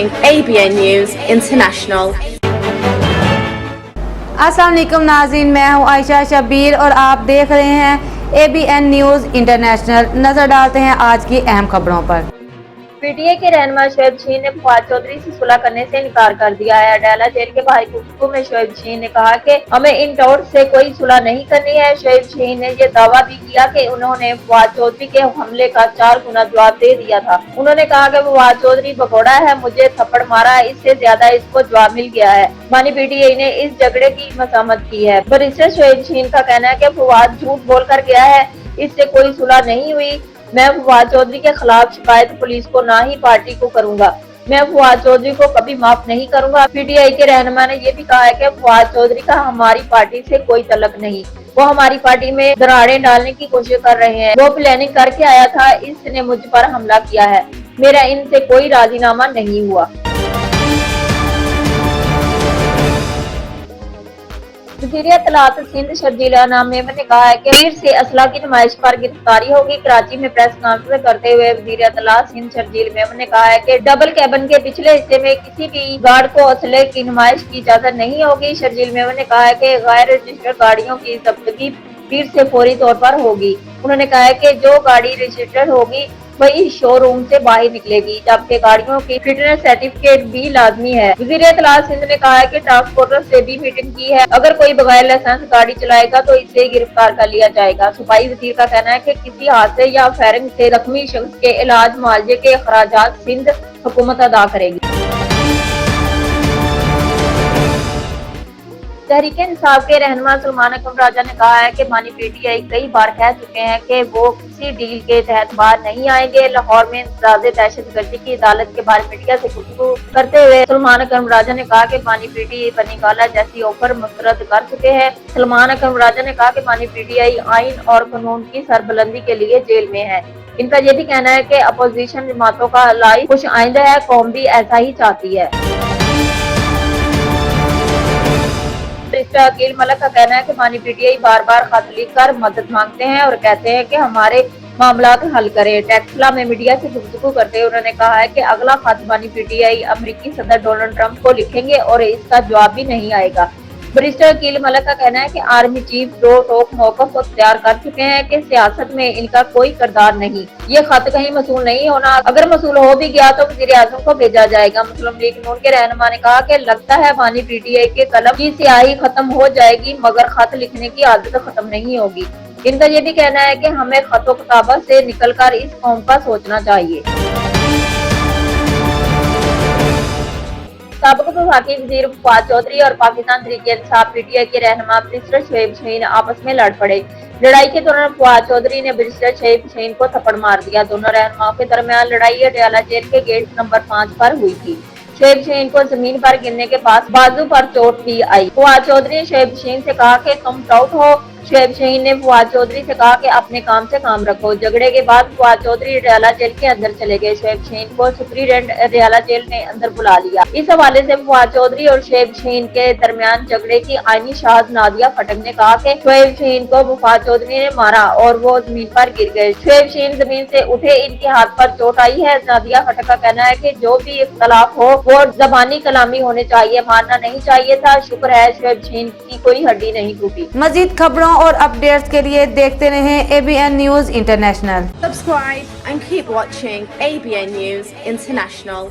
ABN News International. अस्सलाम वालेकुम नाज़रीन, मैं हूँ आयशा शबीर और आप देख रहे हैं ABN न्यूज़ इंटरनेशनल। नजर डालते हैं आज की अहम खबरों पर। पीटीआई के रहनुमा शोएब शहीन ने फवाद चौधरी से सुलह करने से इनकार कर दिया है। अडाला जेल के बाहरी गुफ्तगू में शोएब शहीन ने कहा कि हमें इन टॉट से कोई सुलह नहीं करनी है। शोएब शहीन ने ये दावा भी किया कि उन्होंने फवाद चौधरी के हमले का 4 गुना जवाब दे दिया था। उन्होंने कहा कि फवाद चौधरी भगोड़ा है, मुझे थप्पड़ मारा है, इससे ज्यादा इसको जवाब मिल गया है। मानी पीटीआई ने इस झगड़े की मसामत की है। बैरिस्टर शोएब शहीन का कहना है कि फवाद झूठ बोल कर गया है, इससे कोई सुलह नहीं हुई। मैं फवाद चौधरी के खिलाफ शिकायत पुलिस को ना ही पार्टी को करूंगा। मैं फवाद चौधरी को कभी माफ नहीं करूंगा। पीटीआई के रहनुमा ने यह भी कहा है कि फवाद चौधरी का हमारी पार्टी से कोई तल्लुक नहीं, वो हमारी पार्टी में दरारें डालने की कोशिश कर रहे हैं। वो प्लानिंग करके आया था, इसने मुझ पर हमला किया है, मेरा इनसे कोई राजीनामा नहीं हुआ। वज़ीर इत्तलात सिंध शर्जील अनाम मेमन ने कहा है कि भीड़ से असला की नुमाइश पर गिरफ्तारी होगी। कराची में प्रेस कॉन्फ्रेंस करते हुए वज़ीर इत्तलात सिंध शर्जील मेमन ने कहा है कि डबल कैबिन के पिछले हिस्से में किसी भी गार्ड को असले की नुमाइश की इजाजत नहीं होगी। शर्जील मेमन ने कहा है कि गैर रजिस्टर्ड गाड़ियों की जब्तगी भीड़ से फौरी तौर पर होगी। उन्होंने कहा है कि जो गाड़ी रजिस्टर्ड होगी वही शोरूम से बाहर निकलेगी, जबकि गाड़ियों की फिटनेस सर्टिफिकेट भी लाजमी है। वज़ीर इत्तलात सिंध ने कहा है कि ट्रांसपोर्टर से भी मीटिंग की है, अगर कोई बगैर लाइसेंस गाड़ी चलाएगा तो इसे गिरफ्तार कर लिया जाएगा। सफाई वज़ीर का कहना है कि किसी हादसे या फायरिंग से जख्मी शख्स के इलाज मुआवजे के अखराजात सिंध हुकूमत अदा करेगी। तहरीक इंसाफ के रहनुमा सलमान अकरम राजा ने कहा है कि मानी पीटीआई कई बार कह चुके हैं कि वो किसी डील के तहत बाहर नहीं आएंगे। लाहौर में इंसदादे दहशतगर्दी की अदालत के बारे मीडिया से गुफ्तगू करते हुए सलमान अकरम राजा ने कहा कि मानी पीटीआई बनी गाला जैसी ऑफर मुस्तरद कर चुके हैं। सलमान अकरम राजा ने कहा कि मानी पीटीआई आइन और कानून की सरबुलंदी के लिए जेल में है। इनका ये भी कहना है कि अपोजिशन जमातों का लाई खुश आइंदा है, कौम भी ऐसा ही चाहती है। अकील मलक का कहना है कि मानी पीटीआई बार बार खत लिख कर मदद मांगते हैं और कहते हैं कि हमारे मामला हल करें। टेक्सला में मीडिया से गुफ्तगू करते हुए उन्होंने कहा है कि अगला खत मानी पीटीआई अमेरिकी सदर डोनाल्ड ट्रंप को लिखेंगे और इसका जवाब भी नहीं आएगा। बैरिस्टर अकील मलक का कहना है कि आर्मी चीफ दो टोक मौक़िफ़ अख्तियार कर चुके हैं कि सियासत में इनका कोई किरदार नहीं, ये खत कहीं मसूल नहीं होना, अगर मसूल हो भी गया तो वज़ीर आज़म को भेजा जाएगा। मुस्लिम लीग नून के रहनुमा ने कहा कि लगता है मानी पीटीआई के कलम की स्याही खत्म हो जाएगी मगर खत लिखने की आदत खत्म नहीं होगी। इनका ये भी कहना है कि हमें खतो किताबत से निकलकर इस कौम का सोचना चाहिए। साबिक़ वफाकी वज़ीर फवाद चौधरी और पाकिस्तान तहरीक-ए-इंसाफ पीटीआई के रहनुमा बैरिस्टर शोएब शहीन आपस में लड़ पड़े। लड़ाई के दौरान फवाद चौधरी ने बैरिस्टर शोएब शहीन को थप्पड़ मार दिया। दोनों रहनुमाओं के दरमियान लड़ाई अडयाला जेल के गेट नंबर 5 पर हुई थी। शोएब शहीन को जमीन पर गिरने के बाद बाजू पर चोट भी आई। फवाद चौधरी ने शोएब शहीन से कहा कि तुम टाउट हो। शोएब शहीन ने फवाद चौधरी से कहा कि अपने काम से काम रखो। झगड़े के बाद फवाद चौधरी अडयाला जेल के अंदर चले गए। शोएब शहीन को सुप्रीडेंट अडयाला जेल ने अंदर बुला लिया। इस हवाले से फवाद चौधरी और शोएब शहीन के दरमियान झगड़े की आईनी शाहद नादिया खटक ने कहा कि शोएब शहीन को फवाद चौधरी ने मारा और वो जमीन पर गिर गए। शोएब शहीन जमीन से उठे, इनके हाथ पर चोट आई है। नादिया खटक का कहना है कि जो भी इख्तलाफ हो वो जबानी कलामी होने चाहिए, मारना नहीं चाहिए था। शुक्र है शोएब शहीन की कोई हड्डी नहीं टूटी। मजीद खबरों और अपडेट्स के लिए देखते रहें ABN news international. Subscribe and keep watching ABN News International.